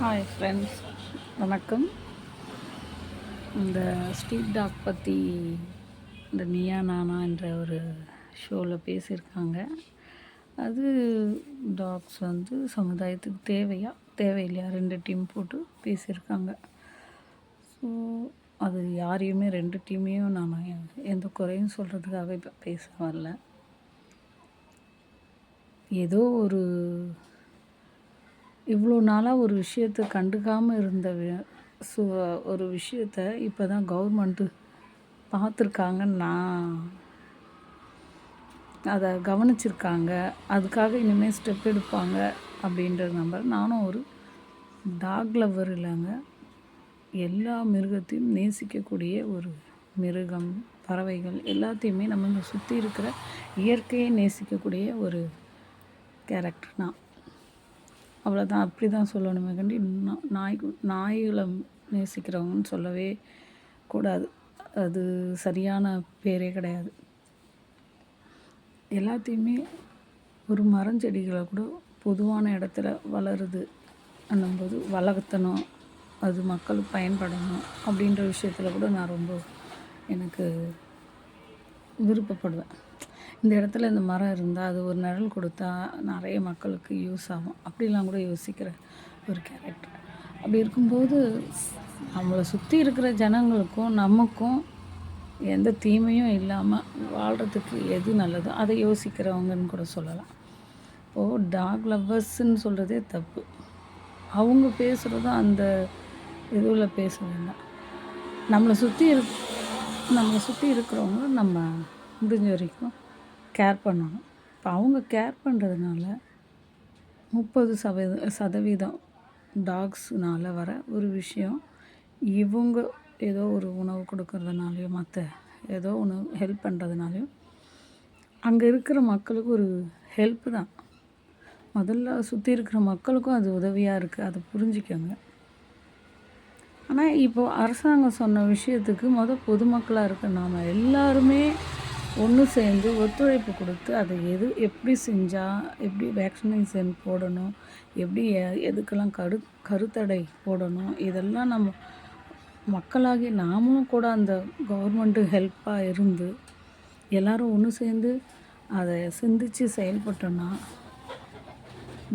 Hi friends, வணக்கம். இந்த street dog பற்றி இந்த நீயா நானா என்ற ஒரு ஷோவில் பேசியிருக்காங்க. அது டாக்ஸ் வந்து சமுதாயத்துக்கு தேவையில்லையா 2 டீம் போட்டு பேசியிருக்காங்க. ஸோ அது யாரையுமே 2 டீமையும் நான் எந்த குறையும் சொல்கிறதுக்காக இப்போ பேச வரல. ஏதோ இவ்வளோ நாளாக ஒரு விஷயத்தை கண்டுக்காமல் இருந்த ஒரு விஷயத்த இப்போ தான் கவர்மெண்ட்டு பார்த்துருக்காங்கன்னு நான் அதை கவனிச்சிருக்காங்க. அதுக்காக இனிமேல் ஸ்டெப் எடுப்பாங்க அப்படின்ற நம்பர். நானும் ஒரு டாக் லவ்வர் இல்லைங்க. எல்லா மிருகத்தையும் நேசிக்கக்கூடிய ஒரு மிருகம், பறவைகள் எல்லாத்தையுமே நம்ம சுற்றி இருக்கிற இயற்கையை நேசிக்கக்கூடிய ஒரு கேரக்டர் தான். அவ்வளோதான், அப்படி தான் சொல்லணுமே கண்டி நாய்களை நேசிக்கிறவங்கன்னு சொல்லவே கூடாது. அது சரியான பேரே கிடையாது. எல்லாத்தையுமே ஒரு மரஞ்செடிகளை கூட பொதுவான இடத்துல வளருது என்னும்போது வளர்த்தணும், அது மக்களுக்கு பயன்படணும் அப்படின்ற விஷயத்தில் கூட நான் ரொம்ப எனக்கு விருப்பப்படுவேன். இந்த இடத்துல இந்த மரம் இருந்தால் அது ஒரு நிழல் கொடுத்தா நிறைய மக்களுக்கு யூஸ் ஆகும் அப்படிலாம் கூட யோசிக்கிற ஒரு கேரக்டர். அப்படி இருக்கும்போது நம்மளை சுற்றி இருக்கிற ஜனங்களுக்கும் நமக்கும் எந்த தீமையும் இல்லாமல் வாழ்கிறதுக்கு எது நல்லதோ அதை யோசிக்கிறவங்கன்னு கூட சொல்லலாம். இப்போது டாக் லவ்வர்ஸ்ன்னு சொல்கிறதே தப்பு. அவங்க பேசுகிறதும் அந்த இதுவில் பேச வேண்டாம். நம்மளை சுற்றி இருக்கிறவங்க நம்ம முடிஞ்ச வரைக்கும் கேர் பண்ணணும். இப்போ அவங்க கேர் பண்ணுறதுனால 30% டாக்ஸ்னால் வர ஒரு விஷயம், இவங்க ஏதோ ஒரு உணவு கொடுக்கறதுனாலையும் மற்ற ஏதோ ஒன்று ஹெல்ப் பண்ணுறதுனாலையும் அங்கே இருக்கிற மக்களுக்கு ஒரு ஹெல்ப்பு தான். முதல்ல சுற்றி இருக்கிற மக்களுக்கும் அது உதவியாக இருக்குது, அதை புரிஞ்சுக்கோங்க. ஆனால் இப்போது அரசாங்கம் சொன்ன விஷயத்துக்கு பொதுமக்களாக இருக்க நாம் எல்லாருமே ஒன்று சேர்ந்து ஒத்துழைப்பு கொடுத்து அதை எப்படி செஞ்சால் எப்படி வேக்சினேஷன் போடணும், எப்படி எதுக்கெல்லாம் கருத்தடை போடணும், இதெல்லாம் நம்ம மக்களாகி நாமளும் கூட அந்த கவர்மெண்ட்டு ஹெல்ப்பாக இருந்து எல்லோரும் ஒன்று சேர்ந்து அதை சிந்தித்து செயல்பட்டோன்னா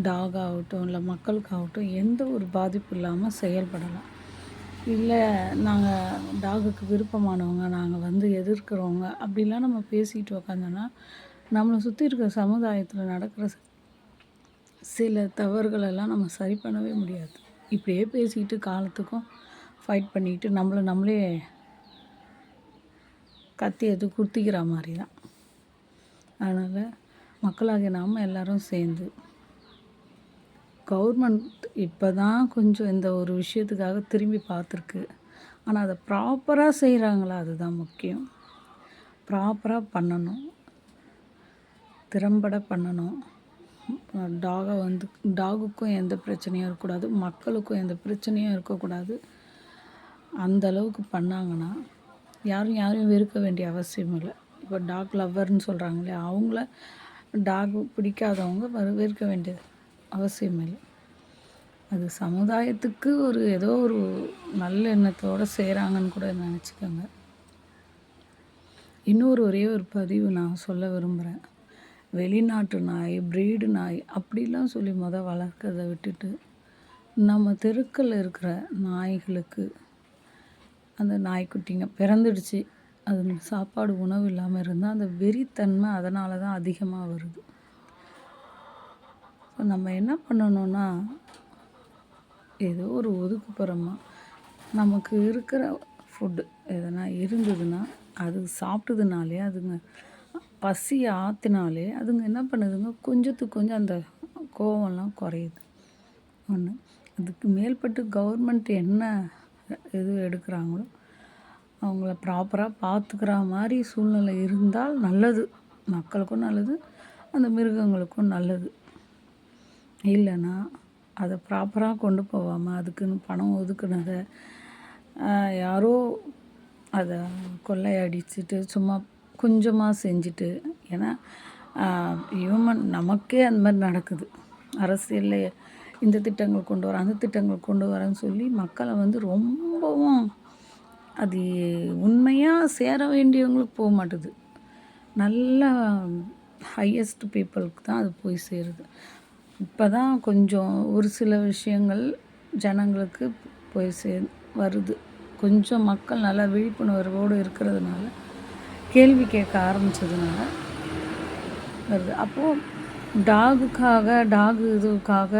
டாக் ஆகட்டும் இல்லை மக்களுக்காகட்டும் எந்த ஒரு பாதிப்பு இல்லாமல் செயல்படலாம். இல்லை நாங்கள் டாகுக்கு விருப்பமானவங்க, நாங்கள் எதிர்க்கிறவங்க அப்படிலாம் நம்ம பேசிக்கிட்டு உக்காந்தோன்னா நம்மளை சுற்றி இருக்கிற சமுதாயத்தில் நடக்கிற சில தவறுகளெல்லாம் நம்ம சரி பண்ணவே முடியாது. இப்படியே பேசிக்கிட்டு காலத்துக்கும் ஃபைட் பண்ணிக்கிட்டு நம்மளே கத்தி குத்திக்கிற மாதிரி தான். அதனால் மக்களாகிய நாம் எல்லோரும் சேர்ந்து கவர்மெண்ட் இப்போ தான் கொஞ்சம் இந்த ஒரு விஷயத்துக்காக திரும்பி பார்த்துருக்கு. ஆனால் அதை ப்ராப்பராக செய்கிறாங்களா, அதுதான் முக்கியம். ப்ராப்பராக பண்ணணும், திறம்பட பண்ணணும். டாகுக்கும் எந்த பிரச்சனையும் இருக்கக்கூடாது, மக்களுக்கும் எந்த பிரச்சனையும் இருக்கக்கூடாது. அந்த அளவுக்கு பண்ணாங்கன்னா யாரையும் வெறுக்க வேண்டிய அவசியம் இல்லை. இப்போ டாக் லவ்வர்னு சொல்கிறாங்களே, அவங்கள டாக் பிடிக்காதவங்க வெறுக்க வேண்டிய அவசியம் இல்லை. அது சமுதாயத்துக்கு ஏதோ ஒரு நல்ல எண்ணத்தோடு செய்கிறாங்கன்னு கூட நினச்சிக்கோங்க. ஒரே ஒரு பதிவு நான் சொல்ல விரும்புகிறேன். வெளிநாட்டு நாய், ப்ரீடு நாய் அப்படிலாம் சொல்லி வளர்க்கறதை விட்டுட்டு நம்ம தெருக்களில் இருக்கிற நாய்களுக்கு, அந்த நாய்க்குட்டிங்க பிறந்துடுச்சு, அது சாப்பாடு உணவு இல்லாமல் இருந்தால் அந்த வெறித்தன்மை அதனால தான் அதிகமாக வருது. நம்ம என்ன பண்ணணும்னா, ஏதோ ஒரு ஒதுக்குப்புறமாக நமக்கு இருக்கிற ஃபுட்டு எதனா இருந்ததுன்னா அது சாப்பிட்டதுனாலே அதுங்க பசி ஆற்றினாலே அதுங்க என்ன பண்ணுதுங்க, கொஞ்சத்துக்கு கொஞ்சம் அந்த கோவம்லாம் குறையுது. ஒன்று, அதுக்கு மேல்பட்டு கவர்மெண்ட் என்ன எடுக்கிறாங்களோ அவங்கள ப்ராப்பராக பார்த்துக்கிற மாதிரி சூழ்நிலை இருந்தால் நல்லது, மக்களுக்கும் நல்லது, அந்த மிருகங்களுக்கும் நல்லது. இல்லைன்னா அதை ப்ராப்பராக கொண்டு போகாமல் அதுக்குன்னு பணம் ஒதுக்குனதை யாரோ அதை கொள்ளையடிச்சிட்டு சும்மா கொஞ்சமாக செஞ்சுட்டு, ஏன்னா நமக்கே அந்த மாதிரி நடக்குது. அரசியலில் இந்த திட்டங்கள் கொண்டு வரேன், அந்த திட்டங்கள் கொண்டு வரேன்னு சொல்லி மக்களை வந்து ரொம்பவும் அது உண்மையாக சேர வேண்டியவங்களுக்கு போக மாட்டுது. நல்ல ஹையஸ்ட் பீப்புளுக்கு தான் அது போய் சேருது. இப்போ தான் கொஞ்சம் ஒரு சில விஷயங்கள் ஜனங்களுக்கு போய் வருது. கொஞ்சம் மக்கள் நல்லா விழிப்புணர்வோடு இருக்கிறதுனால, கேள்வி கேட்க ஆரம்பித்ததுனால வருது. அப்போது இதுக்காக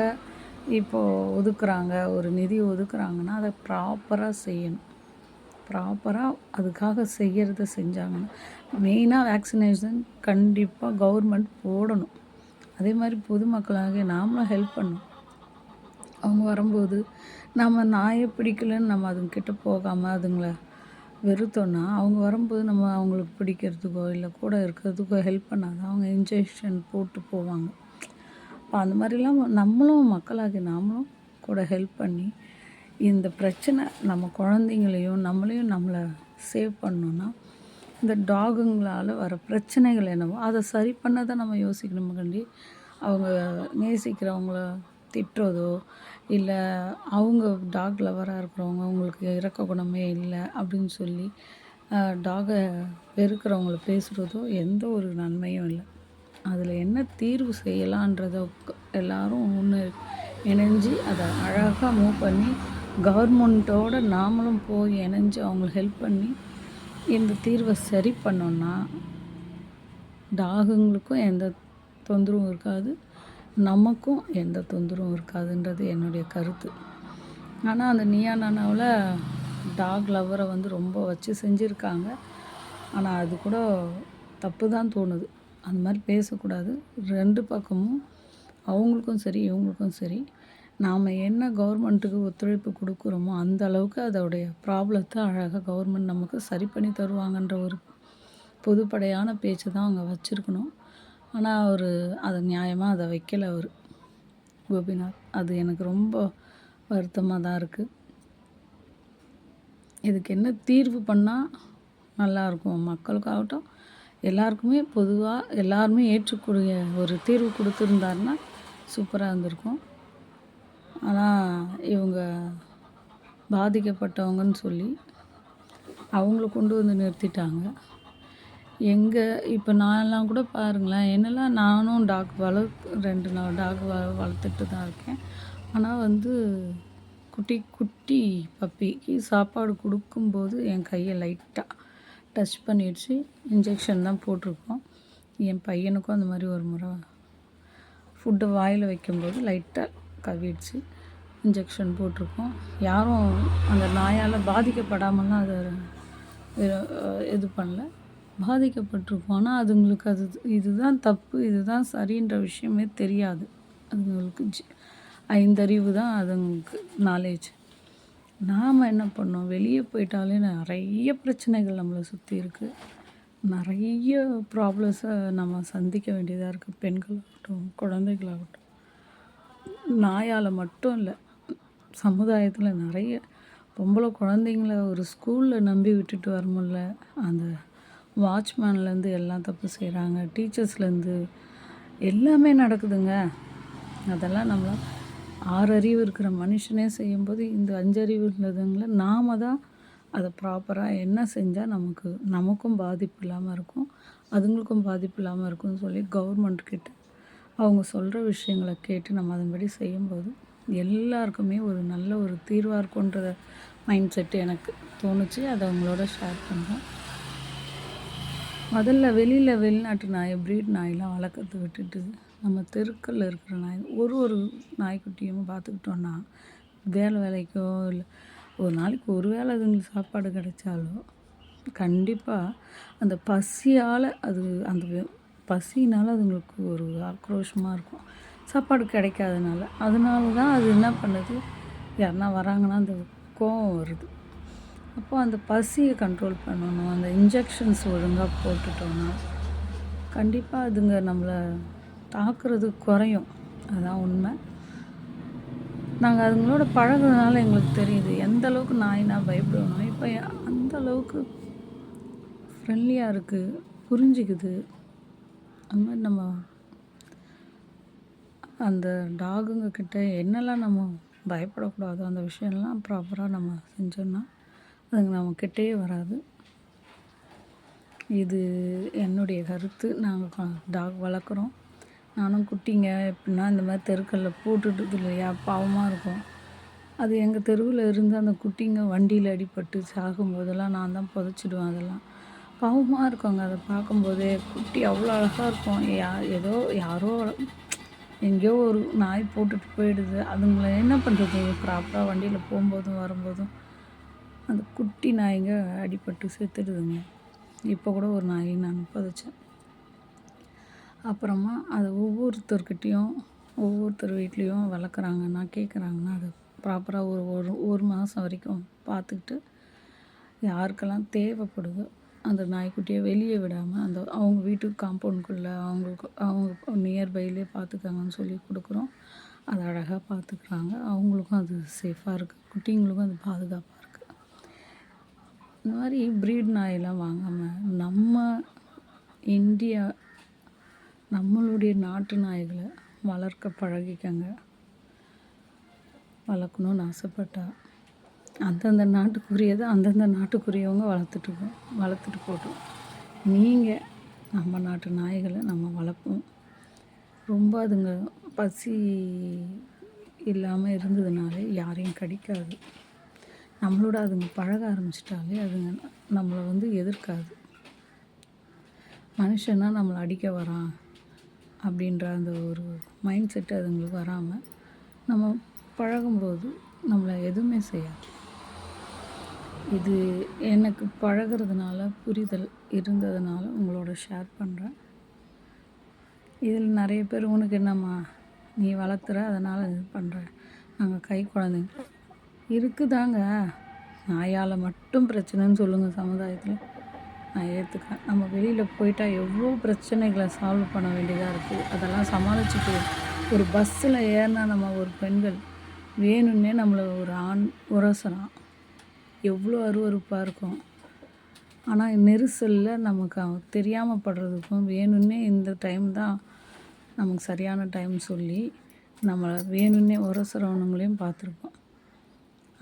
இப்போது ஒதுக்குறாங்க, ஒரு நிதி ஒதுக்குறாங்கன்னா அதை ப்ராப்பராக செய்யணும். ப்ராப்பராக அதுக்காக செய்கிறத செஞ்சாங்கன்னா, மெயினாக வேக்சினேஷன் கண்டிப்பாக கவர்மெண்ட் போடணும். அதே மாதிரி பொதுமக்களாகிய நாமளும் ஹெல்ப் பண்ணணும். அவங்க வரும்போது நம்ம நாயை பிடிக்கலன்னு நம்ம அதுங்கிட்ட போகாமல் அதுங்களை வெறுத்தோன்னா, அவங்க வரும்போது நம்ம அவங்களுக்கு பிடிக்கிறதுக்கோ இல்லை கூட இருக்கிறதுக்கோ ஹெல்ப் பண்ணாதான் அவங்க இன்ஜெக்ஷன் போட்டு போவாங்க. அப்போ அந்த மாதிரிலாம் நம்மளும் மக்களாகிய நாமளும் கூட ஹெல்ப் பண்ணி இந்த பிரச்சனை நம்ம குழந்தைங்களையும் நம்மளை சேவ் பண்ணணுன்னா, இந்த டாகுங்களால் வர பிரச்சனைகள் என்னவோ அதை சரி பண்ண தான் நம்ம யோசிக்கணும். கண்டி அவங்க நேசிக்கிறவங்கள திட்டுறதோ இல்லை அவங்க டாக் லவராக இருக்கிறவங்க அவங்களுக்கு இரக்க குணமே இல்லை அப்படின்னு சொல்லி டாகை வெறுக்கிறவங்கள பேசுகிறதோ எந்த ஒரு நன்மையும் இல்லை. அதில் என்ன தீர்வு செய்யலான்றதை எல்லாரும் ஒன்று இணைஞ்சு அதை அழகாக மூவ் பண்ணி கவர்மெண்ட்டோடு நாமளும் போய் இணைஞ்சு அவங்களுக்கு ஹெல்ப் பண்ணி இந்த தீர்வை சரி பண்ணோன்னா டாகுங்களுக்கும் எந்த தொந்தரவும் இருக்காது, நமக்கும் எந்த தொந்தரவும் இருக்காதுன்றது என்னுடைய கருத்து. ஆனால் அந்த நீயா நானாவில் டாக் லவரை வந்து ரொம்ப வச்சு செஞ்சுருக்காங்க. ஆனால் அது கூட தப்பு தான் தோணுது. அந்த மாதிரி பேசக்கூடாது. 2 பக்கமும் அவங்களுக்கும் சரி இவங்களுக்கும் சரி நாம் என்ன கவர்மெண்ட்டுக்கு ஒத்துழைப்பு கொடுக்குறோமோ அந்த அளவுக்கு அதோடைய ப்ராப்ளத்தை அழகாக கவர்மெண்ட் நமக்கு சரி பண்ணி தருவாங்கன்ற ஒரு பொதுப்படையான பேச்சு தான் அவங்க வச்சுருக்கணும். ஆனால் அவர் அதை நியாயமாக அதை வைக்கலை அவர் கோபிநாத். அது எனக்கு ரொம்ப வருத்தமாக தான் இருக்குது. இதுக்கு என்ன தீர்வு பண்ணால் நல்லாயிருக்கும், மக்களுக்காகட்டும் எல்லாருக்குமே பொதுவாக எல்லாருமே ஏற்றுக்கூடிய ஒரு தீர்வு கொடுத்துருந்தாருன்னா சூப்பராக இருந்திருக்கும். ஆனால் இவங்க பாதிக்கப்பட்டவங்கன்னு சொல்லி அவங்கள கொண்டு வந்து நிறுத்திட்டாங்க. இப்போ நான்லாம் கூட பாருங்களேன், என்னெல்லாம் நானும் டாக் 2 டாக் வளர்த்துட்டு தான் இருக்கேன். ஆனால் வந்து குட்டி குட்டி பப்பிக்கு சாப்பாடு கொடுக்கும்போது என் கையை லைட்டாக டச் பண்ணிடுச்சு. இன்ஜெக்ஷன் தான் போட்டிருக்கோம். என் பையனுக்கும் அந்த மாதிரி ஒரு முறை ஃபுட்டை வாயில் வைக்கும்போது லைட்டாக கவிடுச்சு. இன்ஜெக்ஷன் போட்டிருக்கோம். யாரும் அந்த நாயால் பாதிக்கப்படாமலாம் அதை இது பண்ணல, பாதிக்கப்பட்டிருக்கோம். ஆனால் அதுங்களுக்கு இதுதான் தப்பு இதுதான் சரின்ற விஷயமே தெரியாது. அதுங்களுக்கு 5 அறிவு தான் அதுங்களுக்கு நாலேஜ். நாம் என்ன பண்ணோம், வெளியே போயிட்டாலே நிறைய பிரச்சனைகள் நம்மளை சுற்றி இருக்குது. நிறைய ப்ராப்ளம்ஸை நம்ம சந்திக்க வேண்டியதாக இருக்குது. பெண்களாகட்டும் குழந்தைகளாகட்டும். நாயால் மட்டும் இல்லை, சமுதாயத்தில் நிறைய பொம்பளை குழந்தைங்கள ஒரு ஸ்கூலில் நம்பி விட்டுட்டு வர முடியல. அந்த வாட்ச்மேன்லேருந்து எல்லாம் தப்பு செய்கிறாங்க, டீச்சர்ஸ்லேருந்து எல்லாமே நடக்குதுங்க. அதெல்லாம் நம்மளால் 6 அறிவு இருக்கிற மனுஷனே செய்யும்போது இந்த 5 அறிவு உள்ளதுங்களை நாம் தான் அதை ப்ராப்பராக என்ன செஞ்சால் நமக்கும் பாதிப்பு இல்லாமல் இருக்கும், அதுங்களுக்கும் பாதிப்பு இல்லாமல் இருக்கும்னு சொல்லி கவர்மெண்ட்கிட்ட அவங்க சொல்கிற விஷயங்களை கேட்டு நம்ம அதன்படி செய்யும்போது எல்லாருக்குமே ஒரு நல்ல ஒரு தீர்வாக இருக்குன்ற மைண்ட் செட்டு எனக்கு தோணுச்சு. அதை அவங்களோட ஷேர் பண்ணுறேன். முதல்ல வெளிநாட்டு நாயை ப்ரீட் நாயெலாம் வளர்க்கறது விட்டுட்டு நம்ம தெருக்களில் இருக்கிற நாய் ஒரு நாய்க்குட்டியும் பார்த்துக்கிட்டோன்னா வேலைக்கோ இல்லை ஒரு நாளைக்கு ஒரு வேளை அதுங்களுக்கு சாப்பாடு கிடைச்சாலோ கண்டிப்பாக அந்த பசியால் அந்த பசினால் அதுங்களுக்கு ஒரு ஆக்ரோஷமாக இருக்கும், சாப்பாடு கிடைக்காதனால. அதனால தான் அது என்ன பண்ணுது, யாருன்னா வராங்கன்னா அந்த கோவம் வருது. அப்போது அந்த பசியை கண்ட்ரோல் பண்ணணும். அந்த இன்ஜெக்ஷன்ஸ் ஒழுங்காக போட்டுட்டோன்னா கண்டிப்பாக அதுங்க நம்மளை தாக்குறது குறையும். அதுதான் உண்மை. நாங்கள் அதுங்களோட பழகுறதுனால எங்களுக்கு தெரியுது எந்த அளவுக்கு நாய்னா பயப்படணும். இப்போ அந்த அளவுக்கு ஃப்ரெண்ட்லியாக இருக்குது, புரிஞ்சிக்குது. அது மாதிரி நம்ம அந்த டாகுங்க கிட்ட என்னெல்லாம் நம்ம பயப்படக்கூடாதோ அந்த விஷயம்லாம் ப்ராப்பராக நம்ம செஞ்சோம்னா அதுங்க நம்ம கிட்டேயே வராது. இது என்னுடைய கருத்து. நாங்கள் டாக் வளர்க்குறோம். நானும் குட்டிங்க எப்படின்னா இந்த மாதிரி தெருக்களில் போட்டுட்டுது இல்லையா, பாவமாக இருக்கும். அது எங்கள் தெருவில் இருந்து அந்த குட்டிங்க வண்டியில் அடிபட்டு சாகும்போதெல்லாம் நான் தான் புதைச்சிடுவேன். அதெல்லாம் பாவமாக இருக்குங்க. அதை பார்க்கும்போதே குட்டி அவ்வளோ அழகாக இருக்கும். ஏதோ யாரோ எங்கேயோ ஒரு நாய் போட்டுட்டு போயிடுது. அதுங்களை என்ன பண்ணுறது? ப்ராப்பராக வண்டியில் போகும்போதும் வரும்போதும் அந்த குட்டி நாய்ங்க அடிபட்டு செத்துடுதுங்க. இப்போ கூட ஒரு நாய் நான் புதைச்சேன். அப்புறமா அது ஒவ்வொருத்தர்கிட்டையும் ஒவ்வொருத்தர் வீட்லேயும் வளர்க்குறாங்கன்னா கேட்குறாங்கன்னா அது ப்ராப்பராக ஒரு ஒரு ஒரு மாதம் வரைக்கும் பார்த்துக்கிட்டு யாருக்கெல்லாம் தேவைப்படுதோ அந்த நாய்க்குட்டியை வெளியே விடாமல் அந்த அவங்க வீட்டுக்கு காம்பவுண்டுக்குள்ளே அவங்க நியர்பைலே பார்த்துக்காங்கன்னு சொல்லி கொடுக்குறோம். அது அழகாக பார்த்துக்குறாங்க. அவங்களுக்கும் அது சேஃபாக இருக்குது, குட்டிங்களுக்கும் அது பாதுகாப்பாக இருக்குது. இந்த மாதிரி ப்ரீட் நாயெல்லாம் வாங்காமல் நம்ம இந்தியா நம்மளுடைய நாட்டு நாய்களை வளர்க்க பழகிக்கங்க. வளர்க்கணுன்னு ஆசைப்பட்டா அந்தந்த நாட்டுக்குரியதை அந்தந்த நாட்டுக்குரியவங்க வளர்த்துட்டு போட்டோம். நீங்கள் நம்ம நாட்டு நாய்களை நம்ம வளர்ப்போம். ரொம்ப அதுங்க பசி இல்லாமல் இருந்ததுனாலே யாரையும் கடிக்காது. நம்மளோட அதுங்க பழக ஆரம்பிச்சிட்டாலே அதுங்க நம்மளை எதிர்க்காது. மனுஷன்னா நம்மளை அடிக்க வரான் அப்படின்ற அந்த ஒரு மைண்ட் செட்டு அதுங்களுக்கு வராமல் நம்ம பழகும்போது நம்மளை எதுவுமே செய்யாது. இது எனக்கு பழகிறதுனால புரிதல் இருந்ததுனால உங்களோட ஷேர் பண்ணுறேன். இதில் நிறைய பேர் உனக்கு என்னம்மா நீ வளர்த்துற அதனால் இது பண்ணுற, நாங்கள் கை குழந்தைங்க இருக்குதாங்க. நாயால் மட்டும் பிரச்சனைன்னு சொல்லுங்கள் சமுதாயத்தில், நான் ஏற்றுக்கிறேன். நம்ம வெளியில் போயிட்டால் எவ்வளோ பிரச்சனைகளை சால்வ் பண்ண வேண்டியதாக இருக்குது. அதெல்லாம் சமாளிச்சுட்டு ஒரு பஸ்ஸில் ஏறினா நம்ம ஒரு பெண்கள் வேணும்னே நம்மளை ஒரு ஆண் உரசுறான், எவ்வளோ அருவருப்பாக இருக்கும். ஆனால் நெரிசலில் நமக்கு தெரியாமல் படுறதுக்கும் வேணும்னே இந்த டைம் தான் நமக்கு சரியான டைம் சொல்லி நம்மளை வேணும்னே உரசுறவனுங்களையும் பார்த்துருப்போம்.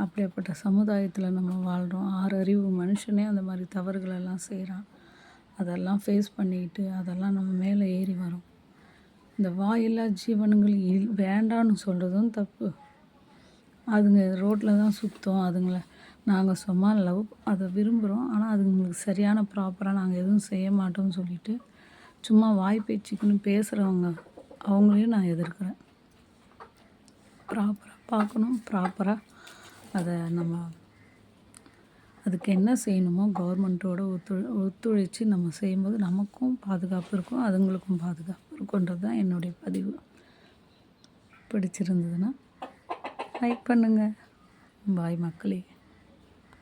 அப்படியாப்பட்ட சமுதாயத்தில் நம்ம வாழ்கிறோம். 6 அறிவு மனுஷனே அந்த மாதிரி தவறுகளெல்லாம் செய்கிறான். அதெல்லாம் ஃபேஸ் பண்ணிக்கிட்டு அதெல்லாம் நம்ம மேலே ஏறி வரோம். இந்த வாயில்லா ஜீவனங்கள் வேண்டான்னு சொல்கிறதும் தப்பு. அதுங்க ரோட்டில் தான் சுத்தம். அதுங்களை நாங்கள் சும்மா அதை விரும்புகிறோம். ஆனால் அதுங்களுக்கு சரியான ப்ராப்பராக நாங்கள் எதுவும் செய்ய மாட்டோம்னு சொல்லிவிட்டு சும்மா வாய் பேச்சுக்குன்னு பேசுகிறவங்க அவங்களையும் நான் எதிர்க்கிறேன். ப்ராப்பராக பார்க்கணும். ப்ராப்பராக அதை நம்ம அதுக்கு என்ன செய்யணுமோ கவர்மெண்ட்டோட ஒத்துழைச்சி நம்ம செய்யும்போது நமக்கும் பாதுகாப்பு இருக்கும், அதுங்களுக்கும் பாதுகாப்பு இருக்குன்றது தான் என்னுடைய பதிவு. பிடிச்சிருந்ததுன்னா லைக் பண்ணுங்கள். பாய் மக்களே.